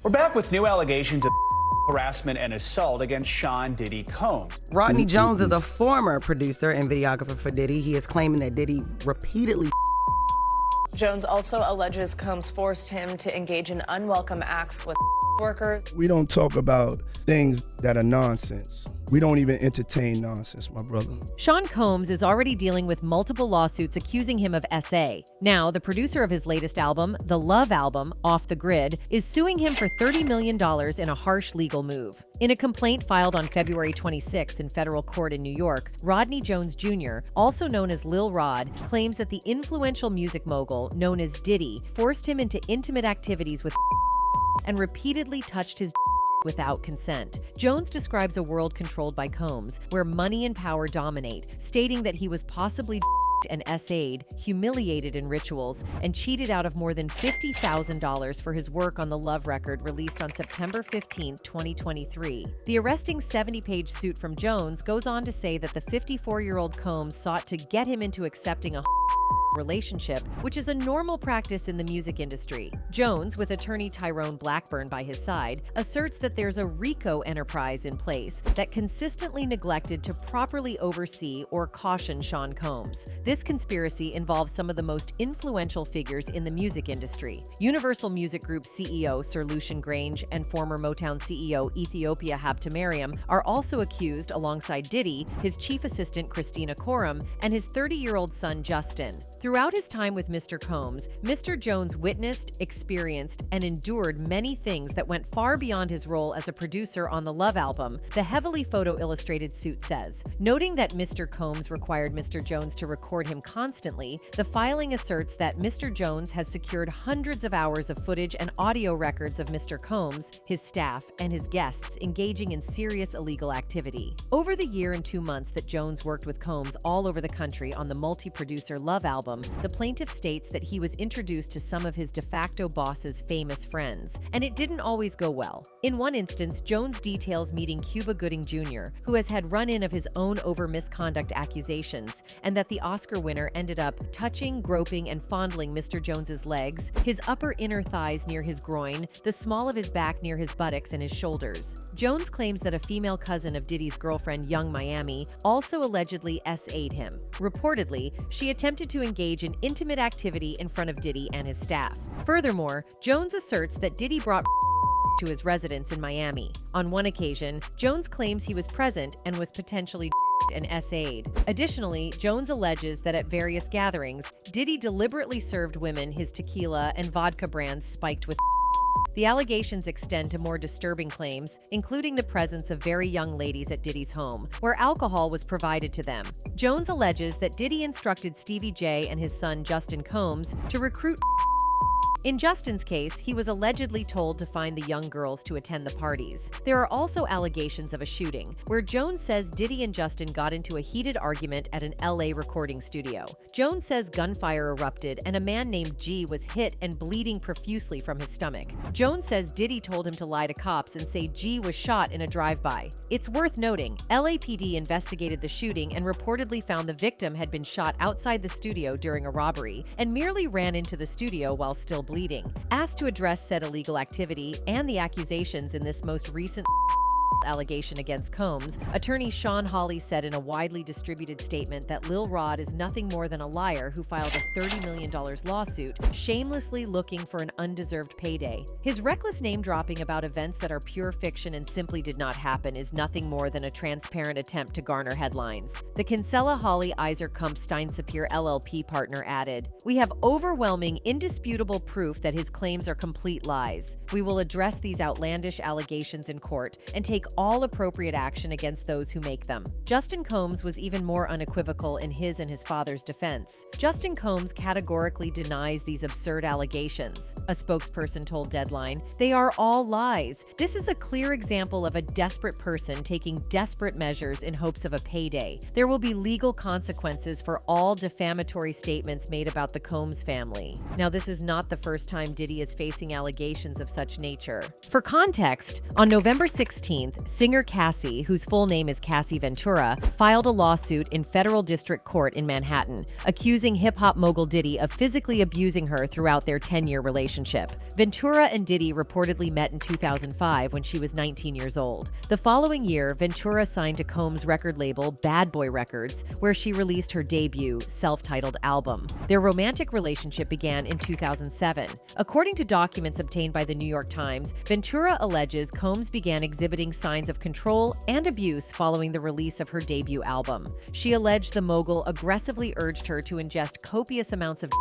We're back with new allegations of harassment and assault against Sean Diddy Combs. Rodney Jones is a former producer and videographer for Diddy. He is claiming that Diddy repeatedly Jones also alleges Combs forced him to engage in unwelcome acts with workers. We don't talk about things that are nonsense. We don't even entertain nonsense, my brother. Sean Combs is already dealing with multiple lawsuits accusing him of SA. Now, the producer of his latest album, the Love album, Off the Grid, is suing him for $30 million in a harsh legal move. In a complaint filed on February 26th in federal court in New York, Rodney Jones Jr., also known as Lil Rod, claims that the influential music mogul, known as Diddy, forced him into intimate activities with and repeatedly touched his without consent. Jones describes a world controlled by Combs, where money and power dominate, stating that he was possibly and SA'd, humiliated in rituals, and cheated out of more than $50,000 for his work on the Love record released on September 15, 2023. The arresting 70-page suit from Jones goes on to say that the 54-year-old Combs sought to get him into accepting a relationship, which is a normal practice in the music industry. Jones, with attorney Tyrone Blackburn by his side, asserts that there's a RICO enterprise in place that consistently neglected to properly oversee or caution Sean Combs. This conspiracy involves some of the most influential figures in the music industry. Universal Music Group CEO Sir Lucian Grange and former Motown CEO Ethiopia Habtemariam are also accused alongside Diddy, his chief assistant Christina Coram, and his 30-year-old son Justin. Throughout his time with Mr. Combs, Mr. Jones witnessed, experienced, and endured many things that went far beyond his role as a producer on the Love album, the heavily photo-illustrated suit says. Noting that Mr. Combs required Mr. Jones to record him constantly, the filing asserts that Mr. Jones has secured hundreds of hours of footage and audio records of Mr. Combs, his staff, and his guests engaging in serious illegal activity. Over the year and 2 months that Jones worked with Combs all over the country on the multi-producer Love album, the plaintiff states that he was introduced to some of his de facto boss's famous friends, and it didn't always go well. In one instance, Jones details meeting Cuba Gooding Jr., who has had run-in of his own over misconduct accusations, and that the Oscar winner ended up touching, groping, and fondling Mr. Jones's legs, his upper inner thighs near his groin, the small of his back near his buttocks and his shoulders. Jones claims that a female cousin of Diddy's girlfriend, Young Miami, also allegedly SA'd him. Reportedly, she attempted to engage in intimate activity in front of Diddy and his staff. Furthermore, Jones asserts that Diddy brought to his residence in Miami. On one occasion, Jones claims he was present and was potentially and SA'd. Additionally, Jones alleges that at various gatherings, Diddy deliberately served women his tequila and vodka brands spiked with. The allegations extend to more disturbing claims, including the presence of very young ladies at Diddy's home, where alcohol was provided to them. Jones alleges that Diddy instructed Stevie J and his son Justin Combs to recruit. In Justin's case, he was allegedly told to find the young girls to attend the parties. There are also allegations of a shooting, where Jones says Diddy and Justin got into a heated argument at an LA recording studio. Jones says gunfire erupted and a man named G was hit and bleeding profusely from his stomach. Jones says Diddy told him to lie to cops and say G was shot in a drive-by. It's worth noting, LAPD investigated the shooting and reportedly found the victim had been shot outside the studio during a robbery and merely ran into the studio while still bleeding. Asked to address said illegal activity and the accusations in this most recent allegation against Combs, attorney Sean Hawley said in a widely distributed statement that Lil Rod is nothing more than a liar who filed a $30 million lawsuit, shamelessly looking for an undeserved payday. His reckless name-dropping about events that are pure fiction and simply did not happen is nothing more than a transparent attempt to garner headlines. The Kinsella Hawley Iser Kump Steinsapir LLP partner added, "We have overwhelming, indisputable proof that his claims are complete lies. We will address these outlandish allegations in court and take all appropriate action against those who make them." Justin Combs was even more unequivocal in his and his father's defense. Justin Combs categorically denies these absurd allegations. A spokesperson told Deadline, "They are all lies. This is a clear example of a desperate person taking desperate measures in hopes of a payday. There will be legal consequences for all defamatory statements made about the Combs family." Now, this is not the first time Diddy is facing allegations of such nature. For context, on November 16th, singer Cassie, whose full name is Cassie Ventura, filed a lawsuit in federal district court in Manhattan, accusing hip-hop mogul Diddy of physically abusing her throughout their 10-year relationship. Ventura and Diddy reportedly met in 2005 when she was 19 years old. The following year, Ventura signed to Combs' record label Bad Boy Records, where she released her debut, self-titled album. Their romantic relationship began in 2007. According to documents obtained by the New York Times, Ventura alleges Combs began exhibiting signs of control and abuse following the release of her debut album. She alleged the mogul aggressively urged her to ingest copious amounts of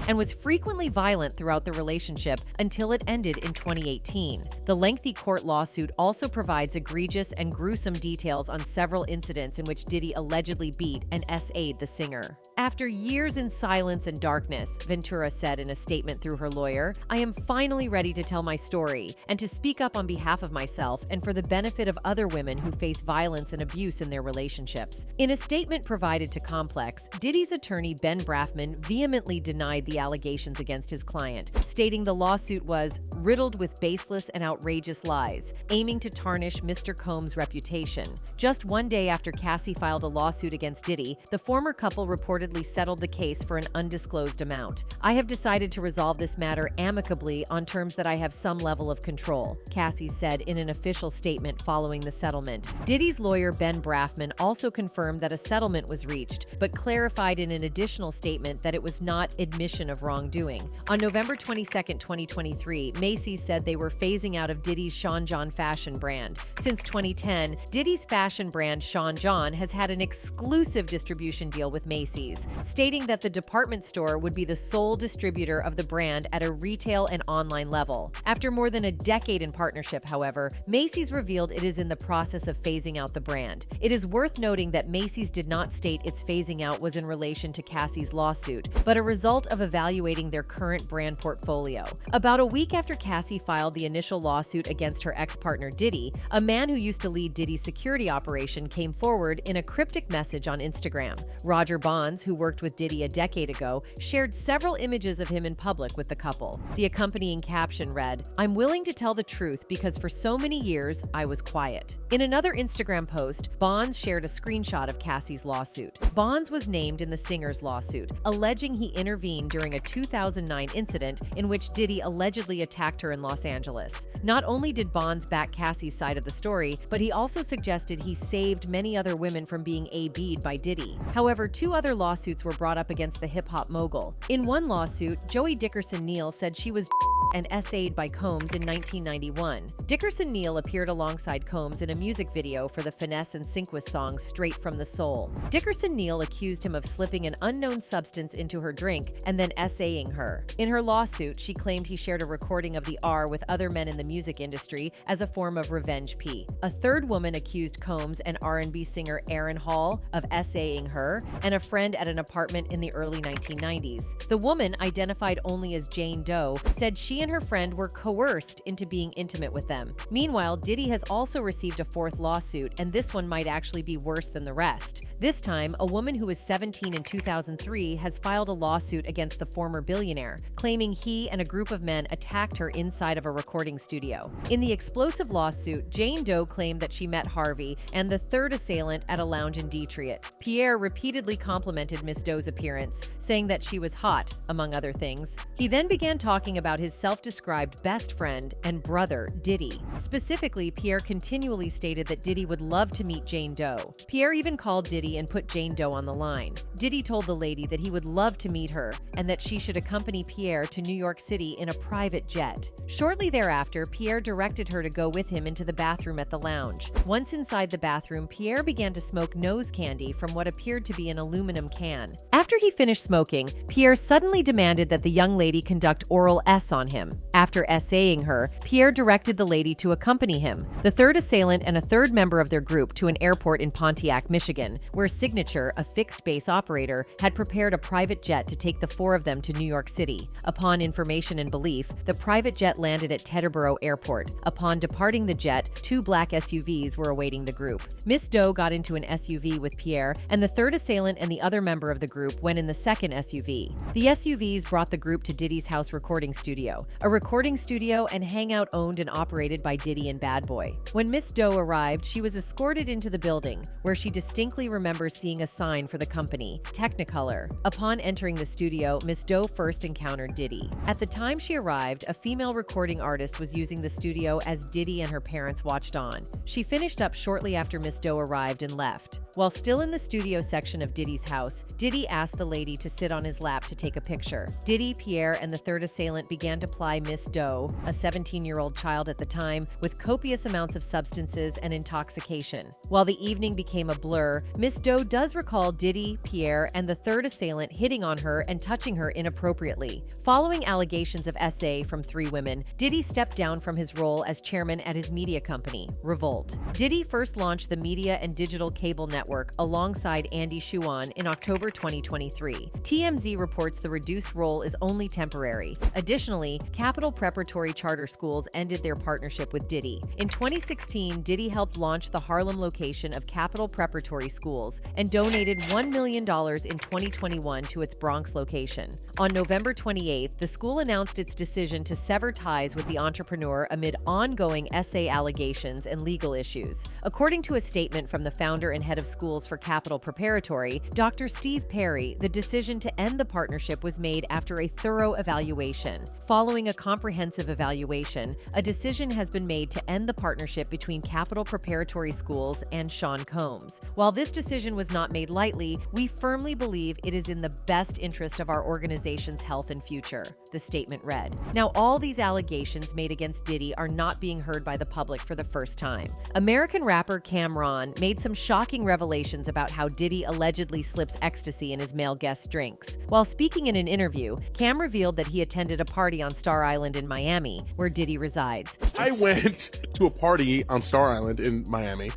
and was frequently violent throughout the relationship until it ended in 2018. The lengthy court lawsuit also provides egregious and gruesome details on several incidents in which Diddy allegedly beat and SA'd the singer. After years in silence and darkness, Ventura said in a statement through her lawyer, "I am finally ready to tell my story and to speak up on behalf of myself and for the benefit of other women who face violence and abuse in their relationships." In a statement provided to Complex, Diddy's attorney Ben Brafman vehemently denied the allegations against his client, stating the lawsuit was riddled with baseless and outrageous lies, aiming to tarnish Mr. Combs' reputation. Just one day after Cassie filed a lawsuit against Diddy, the former couple reportedly settled the case for an undisclosed amount. "I have decided to resolve this matter amicably on terms that I have some level of control," Cassie said in an official statement following the settlement. Diddy's lawyer Ben Brafman also confirmed that a settlement was reached, but clarified in an additional statement that it was not admission of wrongdoing. On November 22, 2023, Macy's said they were phasing out of Diddy's Sean John fashion brand. Since 2010, Diddy's fashion brand Sean John has had an exclusive distribution deal with Macy's, stating that the department store would be the sole distributor of the brand at a retail and online level. After more than a decade in partnership, however, Macy's revealed it is in the process of phasing out the brand. It is worth noting that Macy's did not state its phasing out was in relation to Cassie's lawsuit, but a result of evaluating their current brand portfolio. About a week after Cassie filed the initial lawsuit against her ex-partner Diddy, a man who used to lead Diddy's security operation came forward in a cryptic message on Instagram. Roger Bonds, who worked with Diddy a decade ago, shared several images of him in public with the couple. The accompanying caption read, "I'm willing to tell the truth because for so many years I was quiet." In another Instagram post, Bonds shared a screenshot of Cassie's lawsuit. Bonds was named in the singer's lawsuit, alleging he intervened during a 2009 incident in which Diddy allegedly attacked her in Los Angeles. Not only did Bonds back Cassie's side of the story, but he also suggested he saved many other women from being AB'd by Diddy. However, two other lawsuits were brought up against the hip-hop mogul. In one lawsuit, Joey Dickerson-Neal said she was and SA'd by Combs in 1991. Dickerson-Neal appeared alongside Combs in a music video for the Finesse and Synquist song Straight from the Soul. Dickerson-Neal accused him of slipping an unknown substance into her drink and then SAing her. In her lawsuit, she claimed he shared a recording of the R with other men in the music industry as a form of revenge P. A third woman accused Combs and R&B singer Aaron Hall of SAing her and a friend at an apartment in the early 1990s. The woman, identified only as Jane Doe, said she and her friend were coerced into being intimate with them. Meanwhile, Diddy has also received a fourth lawsuit, and this one might actually be worse than the rest. This time, a woman who was 17 in 2003 has filed a lawsuit against the former billionaire, claiming he and a group of men attacked her inside of a recording studio. In the explosive lawsuit, Jane Doe claimed that she met Harvey and the third assailant at a lounge in Detroit. Pierre repeatedly complimented Miss Doe's appearance, saying that she was hot, among other things. He then began talking about his self-described best friend and brother, Diddy. Specifically, Pierre continually stated that Diddy would love to meet Jane Doe. Pierre even called Diddy and put Jane Doe on the line. Diddy told the lady that he would love to meet her and that she should accompany Pierre to New York City in a private jet. Shortly thereafter, Pierre directed her to go with him into the bathroom at the lounge. Once inside the bathroom, Pierre began to smoke nose candy from what appeared to be an aluminum can. After he finished smoking, Pierre suddenly demanded that the young lady conduct oral S on him. After essaying her, Pierre directed the lady to accompany him, the third assailant and a third member of their group, to an airport in Pontiac, Michigan, where Signature, a fixed-base operator, had prepared a private jet to take the four of them to New York City. Upon information and belief, the private jet landed at Teterboro Airport. Upon departing the jet, two black SUVs were awaiting the group. Miss Doe got into an SUV with Pierre, and the third assailant and the other member of the group went in the second SUV. The SUVs brought the group to Diddy's house recording studio, a recording studio and hangout owned and operated by Diddy and Bad Boy. When Miss Doe arrived, she was escorted into the building, where she distinctly remembers seeing a sign for the company, Technicolor. Upon entering the studio, Miss Doe first encountered Diddy. At the time she arrived, a female recording artist was using the studio as Diddy and her parents watched on. She finished up shortly after Miss Doe arrived and left. While still in the studio section of Diddy's house, Diddy asked the lady to sit on his lap to take a picture. Diddy, Pierre, and the third assailant began to ply Miss Doe, a 17-year-old child at the time, with copious amounts of substances and intoxication. While the evening became a blur, Miss Doe does recall Diddy, Pierre, and the third assailant hitting on her and touching her inappropriately. Following allegations of SA from 3 women, Diddy stepped down from his role as chairman at his media company, Revolt. Diddy first launched the media and digital cable network alongside Andy Shuan in October 2023. TMZ reports the reduced role is only temporary. Additionally, Capital Preparatory Charter Schools ended their partnership with Diddy. In 2016, Diddy helped launch the Harlem location of Capital Preparatory Schools and donated $1 million in 2021 to its Bronx location. On November 28th, the school announced its decision to sever ties with the entrepreneur amid ongoing SA allegations and legal issues. According to a statement from the founder and head of schools for Capital Preparatory, Dr. Steve Perry, the decision to end the partnership was made after a thorough evaluation. Following a comprehensive evaluation, a decision has been made to end the partnership between Capital Preparatory Schools and Sean Combs. While this decision was not made lightly, we firmly believe it is in the best interest of our organization's health and future, the statement read. Now, all these allegations made against Diddy are not being heard by the public for the first time. American rapper Cam'ron made some shocking revelations about how Diddy allegedly slips ecstasy in his male guests' drinks. While speaking in an interview, Cam revealed that he attended a party on Star Island in Miami, where Diddy resides. I went to a party on Star Island in Miami,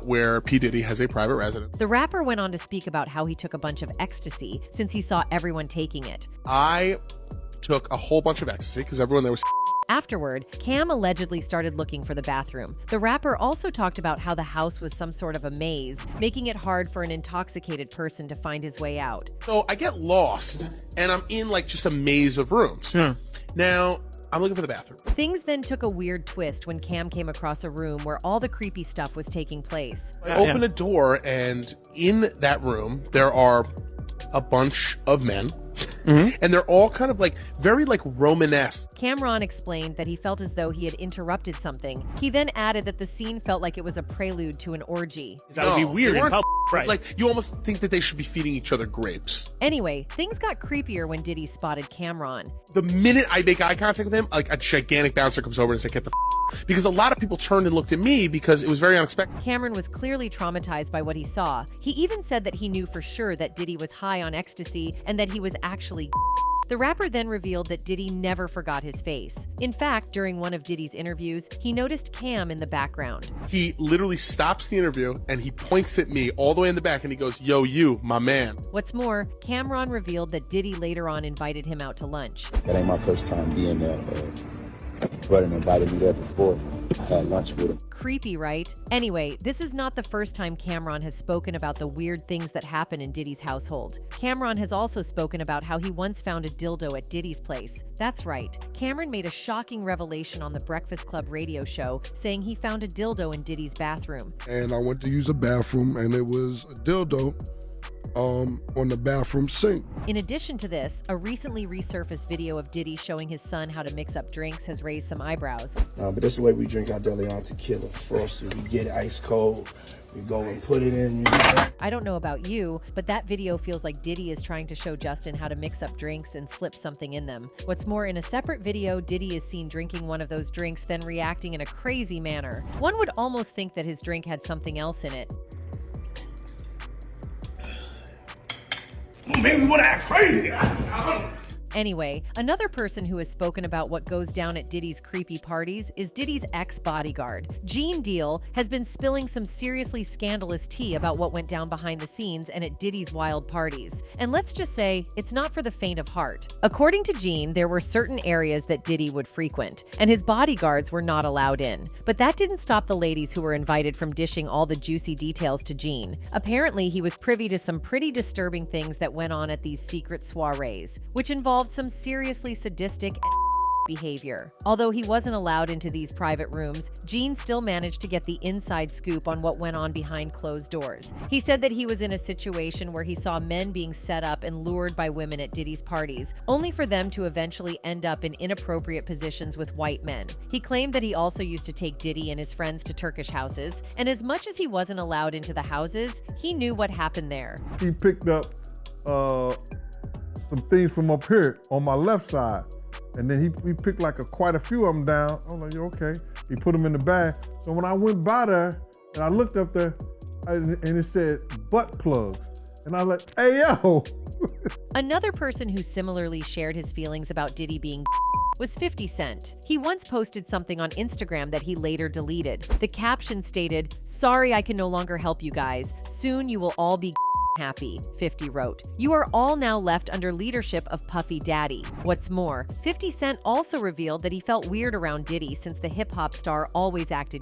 where P. Diddy has a private residence. The rapper went on to speak about how he took a bunch of ecstasy since he saw everyone taking it. I took a whole bunch of ecstasy because everyone there was. Afterward, Cam allegedly started looking for the bathroom. The rapper also talked about how the house was some sort of a maze, making it hard for an intoxicated person to find his way out. So I get lost, and I'm in like just a maze of rooms. Now, I'm looking for the bathroom. Things then took a weird twist when Cam came across a room where all the creepy stuff was taking place. I open a door, and in that room, there are a bunch of men. And they're all kind of like very like Romanesque. Cam'ron explained that he felt as though he had interrupted something. He then added that the scene felt like it was a prelude to an orgy. That would be weird in public, right? Like, you almost think that they should be feeding each other grapes. Anyway, things got creepier when Diddy spotted Cam'ron. The minute I make eye contact with him, like a gigantic bouncer comes over and says, "Get the because a lot of people turned and looked at me because it was very unexpected. Cameron was clearly traumatized by what he saw. He even said that he knew for sure that Diddy was high on ecstasy and that he was actually The rapper then revealed that Diddy never forgot his face. In fact, during one of Diddy's interviews, he noticed Cam in the background. He literally stops the interview and he points at me all the way in the back and he goes, "Yo, you, my man." What's more, Cam'ron revealed that Diddy later on invited him out to lunch. That ain't my first time being there. Brother invited me there before. I had lunch with him. Creepy, right? Anyway, this is not the first time Cam'ron has spoken about the weird things that happen in Diddy's household. Cam'ron has also spoken about how he once found a dildo at Diddy's place. That's right. Cameron made a shocking revelation on the Breakfast Club radio show, saying he found a dildo in Diddy's bathroom. And I went to use a bathroom, and it was a dildo on the bathroom sink. In addition to this, a recently resurfaced video of Diddy showing his son how to mix up drinks has raised some eyebrows. But this is the way we drink our DeLeon tequila. Frosted, we get it ice cold. We go and put it in. I don't know about you, but that video feels like Diddy is trying to show Justin how to mix up drinks and slip something in them. What's more, in a separate video, Diddy is seen drinking one of those drinks, then reacting in a crazy manner. One would almost think that his drink had something else in it. Maybe we want to act crazy. Anyway, another person who has spoken about what goes down at Diddy's creepy parties is Diddy's ex-bodyguard. Gene Deal has been spilling some seriously scandalous tea about what went down behind the scenes and at Diddy's wild parties. And let's just say, it's not for the faint of heart. According to Gene, there were certain areas that Diddy would frequent, and his bodyguards were not allowed in. But that didn't stop the ladies who were invited from dishing all the juicy details to Gene. Apparently, he was privy to some pretty disturbing things that went on at these secret soirees, which involved some seriously sadistic and behavior. Although he wasn't allowed into these private rooms, Gene still managed to get the inside scoop on what went on behind closed doors. He said that he was in a situation where he saw men being set up and lured by women at Diddy's parties, only for them to eventually end up in inappropriate positions with white men. He claimed that he also used to take Diddy and his friends to Turkish houses, and as much as he wasn't allowed into the houses, he knew what happened there. He picked up some things from up here on my left side. And then he picked like quite a few of them down. I was like, okay. He put them in the bag. So when I went by there and I looked up there and it said butt plugs. And I was like, hey, yo. Another person who similarly shared his feelings about Diddy being was 50 Cent. He once posted something on Instagram that he later deleted. The caption stated, "Sorry, I can no longer help you guys. Soon you will all be happy," 50 wrote. "You are all now left under leadership of Puffy Daddy." What's more, 50 Cent also revealed that he felt weird around Diddy since the hip-hop star always acted.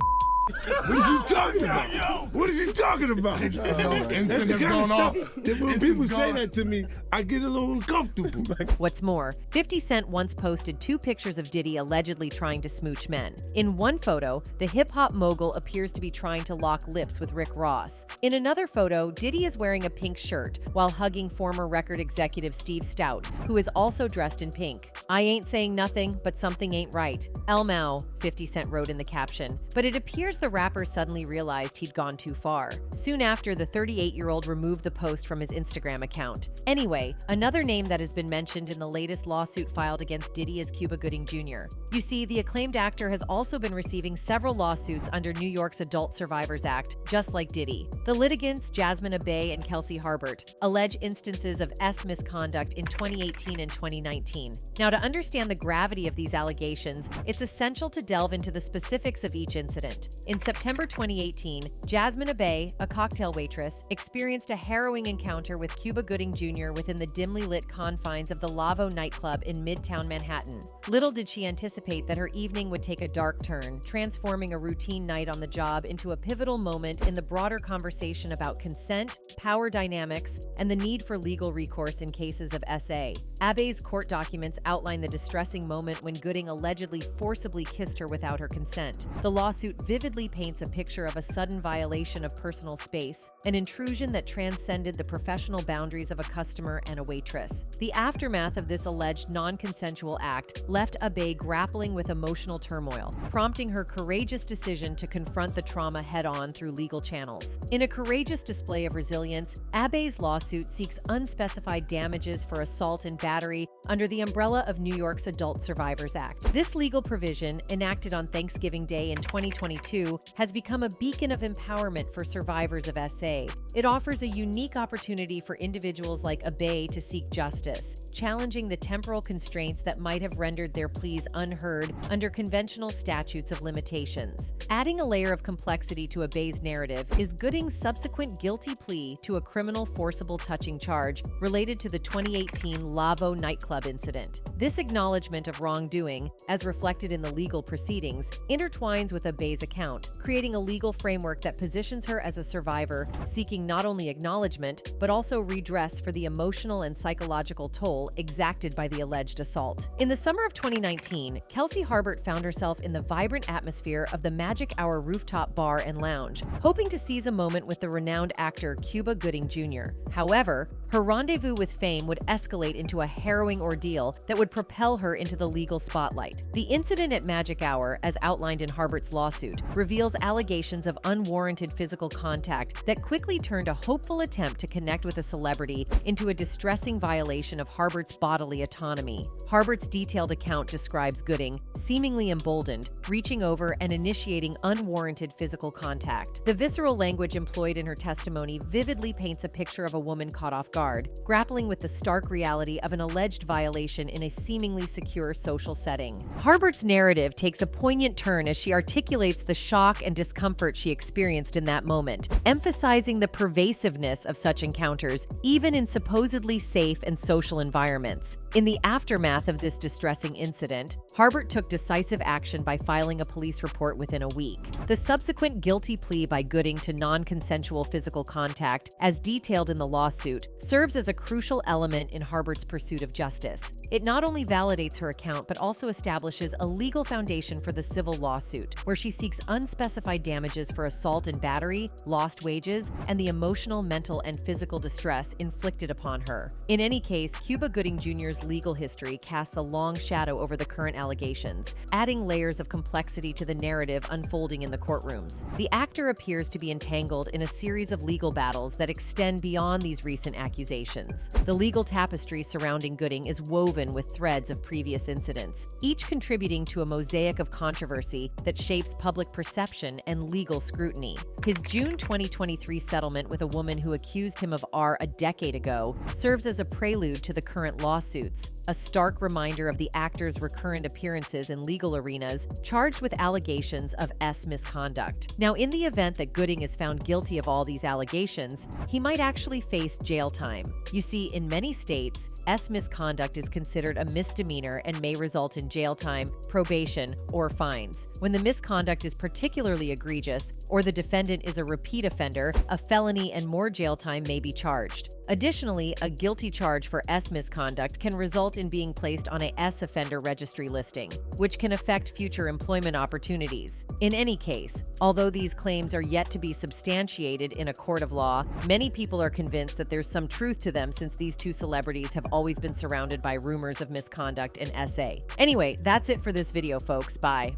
What are you talking about? What is he talking about? Incense has gone off. When people say that to me, I get a little uncomfortable. What's more, 50 Cent once posted 2 pictures of Diddy allegedly trying to smooch men. In one photo, the hip-hop mogul appears to be trying to lock lips with Rick Ross. In another photo, Diddy is wearing a pink shirt while hugging former record executive Steve Stout, who is also dressed in pink. "I ain't saying nothing, but something ain't right. Elmow," 50 Cent wrote in the caption. But it appears the rapper suddenly realized he'd gone too far. Soon after, the 38-year-old removed the post from his Instagram account. Anyway, another name that has been mentioned in the latest lawsuit filed against Diddy is Cuba Gooding Jr. You see, the acclaimed actor has also been receiving several lawsuits under New York's Adult Survivors Act, just like Diddy. The litigants, Jasmine Abey and Kelsey Harbert, allege instances of misconduct in 2018 and 2019. Now, to understand the gravity of these allegations, it's essential to delve into the specifics of each incident. In September 2018, Jasmine Abey, a cocktail waitress, experienced a harrowing encounter with Cuba Gooding Jr. within the dimly lit confines of the Lavo nightclub in Midtown Manhattan. Little did she anticipate that her evening would take a dark turn, transforming a routine night on the job into a pivotal moment in the broader conversation about consent, power dynamics, and the need for legal recourse in cases of SA. Abey's court documents outline the distressing moment when Gooding allegedly forcibly kissed her without her consent. The lawsuit vividly paints a picture of a sudden violation of personal space, an intrusion that transcended the professional boundaries of a customer and a waitress. The aftermath of this alleged non-consensual act left Abey grappling with emotional turmoil, prompting her courageous decision to confront the trauma head-on through legal channels. In a courageous display of resilience, Abey's lawsuit seeks unspecified damages for assault and battery under the umbrella of New York's Adult Survivors Act. This legal provision, enacted on Thanksgiving Day in 2022, has become a beacon of empowerment for survivors of SA. It offers a unique opportunity for individuals like Abey to seek justice, challenging the temporal constraints that might have rendered their pleas unheard under conventional statutes of limitations. Adding a layer of complexity to Abey's narrative is Gooding's subsequent guilty plea to a criminal forcible touching charge related to the 2018 Lavo nightclub incident. This acknowledgement of wrongdoing, as reflected in the legal proceedings, intertwines with Abey's account, creating a legal framework that positions her as a survivor, seeking not only acknowledgement, but also redress for the emotional and psychological toll exacted by the alleged assault. In the summer of 2019, Kelsey Harbert found herself in the vibrant atmosphere of the Magic Hour rooftop bar and lounge, hoping to seize a moment with the renowned actor Cuba Gooding Jr. However, her rendezvous with fame would escalate into a harrowing ordeal that would propel her into the legal spotlight. The incident at Magic Hour, as outlined in Harbert's lawsuit, reveals allegations of unwarranted physical contact that quickly turned a hopeful attempt to connect with a celebrity into a distressing violation of Harbert's bodily autonomy. Harbert's detailed account describes Gooding, seemingly emboldened, reaching over and initiating unwarranted physical contact. The visceral language employed in her testimony vividly paints a picture of a woman caught off guard, grappling with the stark reality of an alleged violation in a seemingly secure social setting. Harbert's narrative takes a poignant turn as she articulates the shock and discomfort she experienced in that moment, emphasizing the pervasiveness of such encounters, even in supposedly safe and social environments. In the aftermath of this distressing incident, Harbert took decisive action by filing a police report within a week. The subsequent guilty plea by Gooding to non-consensual physical contact, as detailed in the lawsuit, serves as a crucial element in Harbert's pursuit of justice. It not only validates her account, but also establishes a legal foundation for the civil lawsuit, where she seeks unspecified damages for assault and battery, lost wages, and the emotional, mental, and physical distress inflicted upon her. In any case, Cuba Gooding Jr.'s legal history casts a long shadow over the current allegations, adding layers of complexity to the narrative unfolding in the courtrooms. The actor appears to be entangled in a series of legal battles that extend beyond these recent accusations. The legal tapestry surrounding Gooding is woven with threads of previous incidents, each contributing to a mosaic of controversy that shapes public perception and legal scrutiny. His June 2023 settlement with a woman who accused him of a decade ago serves as a prelude to the current lawsuits, a stark reminder of the actor's recurrent appearances in legal arenas charged with allegations of misconduct. Now, in the event that Gooding is found guilty of all these allegations, he might actually face jail time. You see, in many states, misconduct is considered a misdemeanor and may result in jail time, probation, or fines. When the misconduct is particularly egregious or the defendant is a repeat offender, a felony and more jail time may be charged. Additionally, a guilty charge for misconduct can result in being placed on a offender registry listing, which can affect future employment opportunities. In any case, although these claims are yet to be substantiated in a court of law, many people are convinced that there's some truth to them, since these two celebrities have always been surrounded by rumors of misconduct and SA. Anyway, that's it for this video, folks. Bye.